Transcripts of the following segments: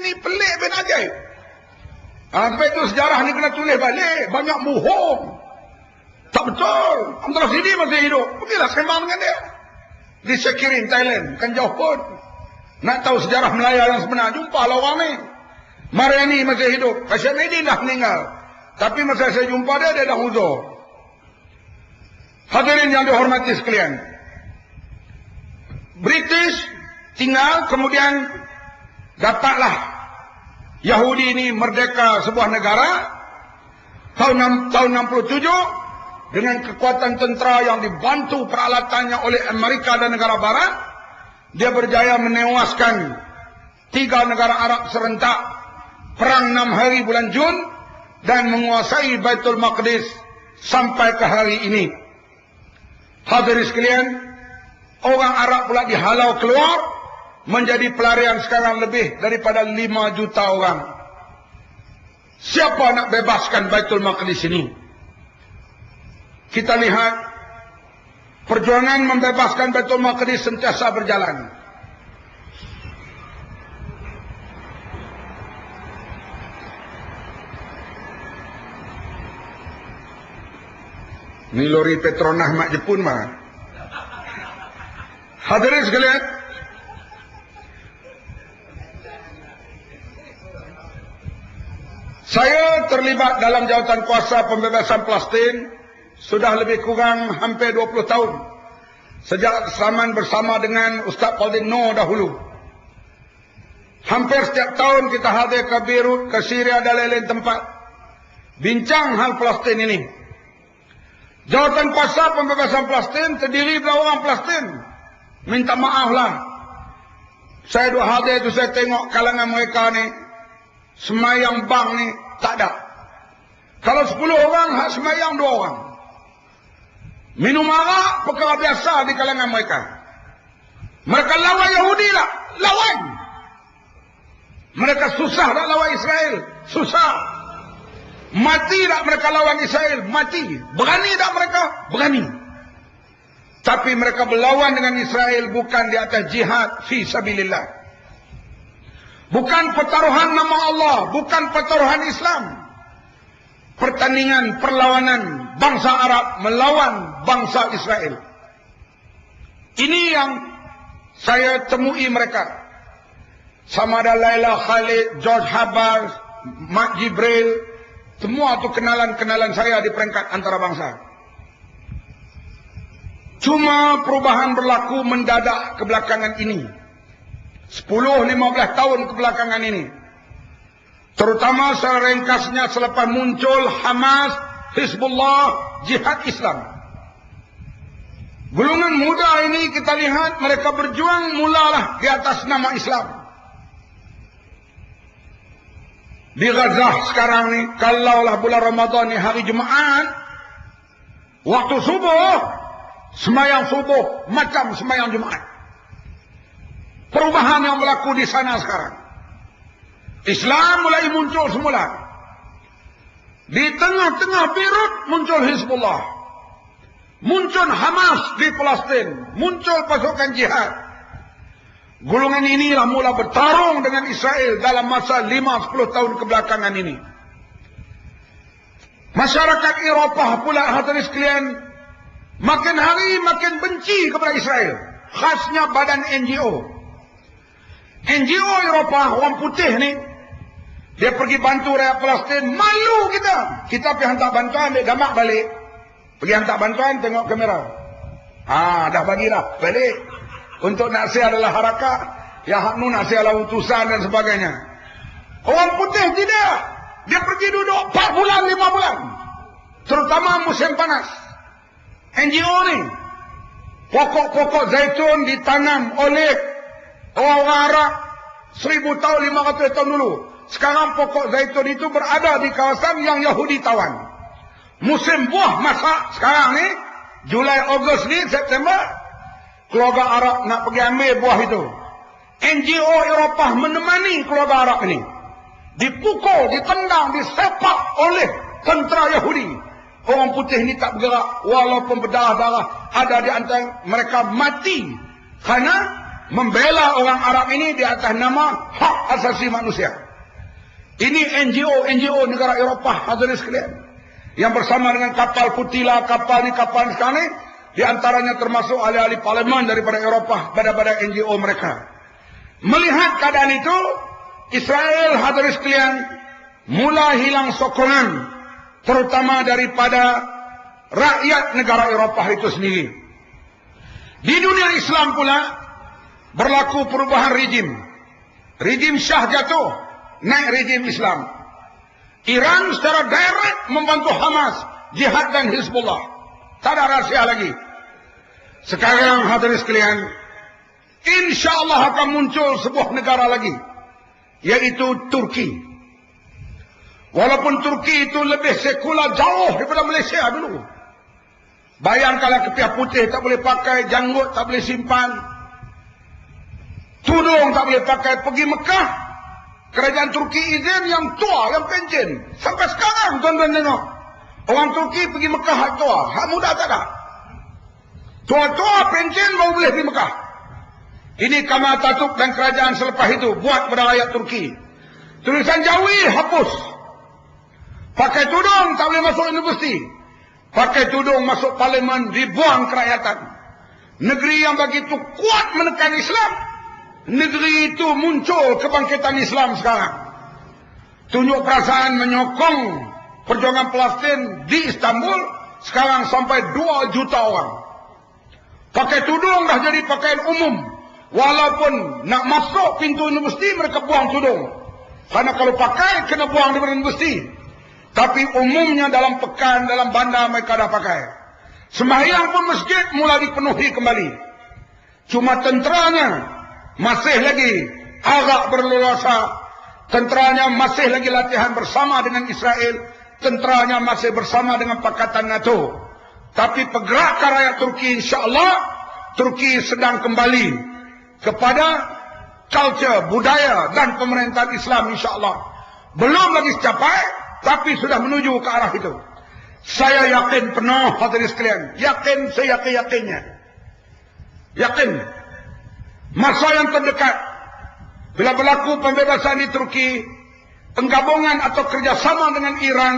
ni pelik bin ajaib. Sampai itu sejarah ni kena tulis balik. Banyak bohong. Tak betul. Abdul Rasidi masih hidup. Pergilah sembang dengan dia. Di Sekirin, Thailand. Bukan jauh pun. Nak tahu sejarah Melaya yang sebenar, jumpalah orang ni. Mariani masih hidup. Hashimidi dah meninggal. Tapi masa saya jumpa dia, dia dah uzur. Hadirin yang dihormati sekalian. British tinggal, kemudian dapatlah Yahudi ini merdeka sebuah negara. Tahun 67, dengan kekuatan tentera yang dibantu peralatannya oleh Amerika dan negara barat, dia berjaya menewaskan 3 negara Arab serentak, perang 6 hari bulan Jun, dan menguasai Baitul Maqdis sampai ke hari ini. Hadirin sekalian, orang Arab pula dihalau keluar, menjadi pelarian sekarang lebih daripada 5 juta orang. Siapa nak bebaskan Baitul Maqdis ini? Kita lihat, perjuangan membebaskan Baitul Maqdis sentiasa berjalan. Ni lori Petronas mak Jepun mah. Hadirin sekalian, saya terlibat dalam jawatan kuasa pembebasan Palestin sudah lebih kurang hampir 20 tahun. Sejak zaman bersama dengan Ustaz Paulding Noor dahulu. Hampir setiap tahun kita hadir ke Beirut, ke Syria dan lain-lain tempat. Bincang hal Palestin ini. Jawatan kuasa pembebasan Palestin terdiri dari orang Palestin. Minta maaflah. Saya dua hadir itu saya tengok kalangan mereka ni. Semayang bang ni tak ada. Kalau 10 orang, hak semayang 2 orang. Minum arak perkara biasa di kalangan mereka. Mereka lawan Yahudi lah. Lawan. Mereka susah tak lawan Israel? Susah. Mati tak mereka lawan Israel? Mati. Berani tak mereka? Berani. Tapi mereka berlawan dengan Israel bukan di atas jihad fi sabilillah. Bukan pertaruhan nama Allah, bukan pertaruhan Islam. Pertandingan perlawanan bangsa Arab melawan bangsa Israel. Ini yang saya temui mereka. Sama ada Laila Khalid, George Habas, Mat Jibril, semua itu kenalan-kenalan saya di peringkat antarabangsa. Cuma perubahan berlaku mendadak kebelakangan ini. 10-15 tahun kebelakangan ini. Terutama secara ringkasnya selepas muncul Hamas, Hizbullah, Jihad Islam. Golongan muda ini kita lihat mereka berjuang mulalah di atas nama Islam. Di Gaza sekarang ni, kalaulah bulan Ramadan ni hari Jumaat, waktu subuh, semayang subuh macam semayang Jumaat. Perubahan yang berlaku di sana sekarang. Islam mulai muncul semula. Di tengah-tengah Beirut muncul Hizbullah. Muncul Hamas di Palestin. Muncul pasukan jihad. Golongan inilah mula bertarung dengan Israel dalam masa 5-10 tahun kebelakangan ini. Masyarakat Eropah pula hadirin sekalian, makin hari makin benci kepada Israel. Khasnya badan NGO. NGO Eropah, orang putih ni, dia pergi bantu rakyat Palestin, malu kita. Kita pergi hantar bantuan, dia gamak balik. Pergi hantar bantuan, tengok kamera. Dah bagi dah, balik. Untuk naksir adalah harakat, yang hak nu naksir adalah utusan dan sebagainya. Orang putih tidak. Dia pergi duduk 4 bulan, 5 bulan. Terutama musim panas. NGO ni, pokok-pokok zaitun ditanam oleh orang Arab 1000 tahun, 500 tahun dulu. Sekarang pokok zaitun itu berada di kawasan yang Yahudi tawan. Musim buah masak sekarang ni, Julai, Ogos ni, September, keluarga Arab nak pergi ambil buah itu. NGO Eropah menemani keluarga Arab ini. Dipukul, ditendang, disepak oleh tentera Yahudi. Orang putih ini tak bergerak, walaupun berdarah-darah ada di antara mereka mati. Karena membela orang Arab ini di atas nama hak asasi manusia. Ini NGO negara Eropah, hadirin sekalian, yang bersama dengan kapal putih lah, kapal sekarang ni, di antaranya termasuk ahli-ahli parlimen daripada Eropah, badan-badan NGO mereka. Melihat keadaan itu, Israel, hadirin sekalian, mulai hilang sokongan, terutama daripada rakyat negara Eropah itu sendiri. Di dunia Islam pula berlaku perubahan rejim. Rejim Syah jatuh, naik rejim Islam. Iran secara direct membantu Hamas, Jihad dan Hizbullah. Tak ada rahsia lagi. Sekarang hadirin sekalian, insya-Allah akan muncul sebuah negara lagi, yaitu Turki. Walaupun Turki itu lebih sekular jauh daripada Malaysia dulu. Bayangkanlah kepia putih tak boleh pakai, janggut tak boleh simpan, tudung tak boleh pakai. Pergi Mekah, kerajaan Turki izin yang tua, yang pencen. Sampai sekarang tuan-tuan tengok, orang Turki pergi Mekah hak tua, hak muda tak ada. Tua-tua pencen baru boleh pergi Mekah. Ini Kamal Atatürk dan kerajaan selepas itu buat pada rakyat Turki. Tulisan Jawi hapus. Pakai tudung tak boleh masuk universiti. Pakai tudung masuk parlimen, dibuang kerakyatan. Negeri yang begitu kuat menekan Islam, negeri itu muncul kebangkitan Islam sekarang. Tunjuk perasaan menyokong perjuangan Palestin di Istanbul, sekarang sampai 2 juta orang. Pakai tudung dah jadi pakaian umum. Walaupun nak masuk pintu universiti, mereka buang tudung. Karena kalau pakai, kena buang di universiti. Tapi umumnya dalam pekan, dalam bandar mereka dah pakai. Sembahyang pun masjid mula dipenuhi kembali. Cuma tenteranya masih lagi agak berleluasa. Tenteranya masih lagi latihan bersama dengan Israel. Tenteranya masih bersama dengan Pakatan NATO. Tapi pergerakan rakyat Turki, insya-Allah Turki sedang kembali kepada culture, budaya dan pemerintahan Islam, insya-Allah. Belum lagi tercapai, tapi sudah menuju ke arah itu. Saya yakin penuh, hadirin sekalian. Yakin, saya yakin-yakinnya. Yakin. Masa yang terdekat, bila berlaku pembebasan di Turki, penggabungan atau kerjasama dengan Iran,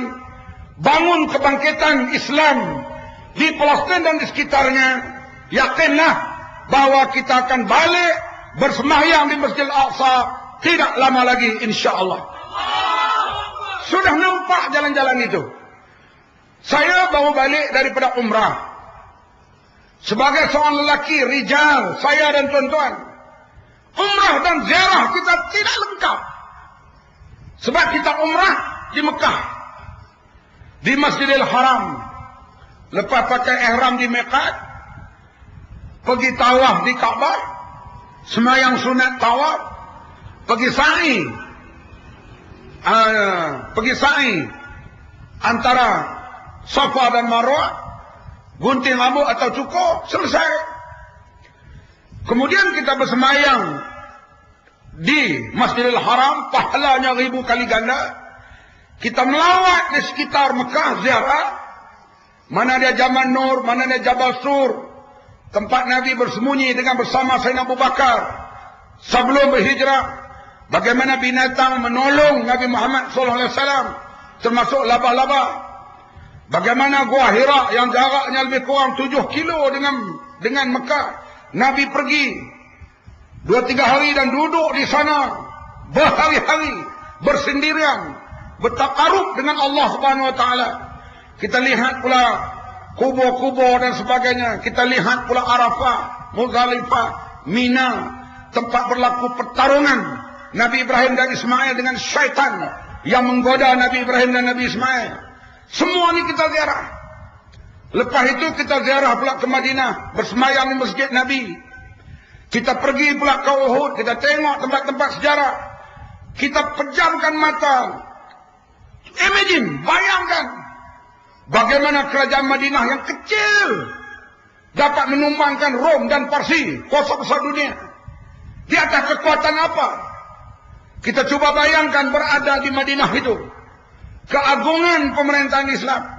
bangun kebangkitan Islam di Palestin dan di sekitarnya, yakinlah bahwa kita akan balik bersembahyang di Masjid Al-Aqsa tidak lama lagi, insya-Allah. Sudah nampak jalan-jalan itu. Saya baru balik daripada umrah. Sebagai seorang lelaki, rijal, saya dan tuan-tuan, umrah dan ziarah kita tidak lengkap. Sebab kita umrah di Mekah, di Masjidil Haram. Lepas pakai ihram di Miqat, pergi tawaf di Kaabah, sembahyang sunat tawaf, pergi sa'i antara Safa dan Marwah, gunting rambut atau cukur, selesai. Kemudian kita bersembahyang di Masjidil Haram, pahalanya 1000 kali ganda. Kita melawat di sekitar Mekah, ziarah. Mana dia Jamal Nur, mana dia Jabal Sur, tempat Nabi bersembunyi dengan bersama Sayyidina Abu Bakar sebelum berhijrah. Bagaimana binatang menolong Nabi Muhammad SAW, termasuk labah-labah. Bagaimana Gua Hira yang jaraknya lebih kurang 7 kilo dengan Mekah. Nabi pergi 2-3 hari dan duduk di sana berhari-hari, bersendirian, bertakarub dengan Allah Subhanahu Wa Taala. Kita lihat pula kubur-kubur dan sebagainya. Kita lihat pula Arafah, Muzdalifah, Mina, tempat berlaku pertarungan Nabi Ibrahim dan Ismail dengan syaitan yang menggoda Nabi Ibrahim dan Nabi Ismail. Semua ini kita ziarah. Lepas itu kita ziarah pula ke Madinah, bersemayam di masjid Nabi. Kita pergi pula ke Uhud, kita tengok tempat-tempat sejarah. Kita pejamkan mata. Imagine, bayangkan bagaimana kerajaan Madinah yang kecil dapat menumbangkan Rom dan Parsi, kuasa besar dunia. Di atas kekuatan apa? Kita cuba bayangkan berada di Madinah itu. Keagungan pemerintahan Islam.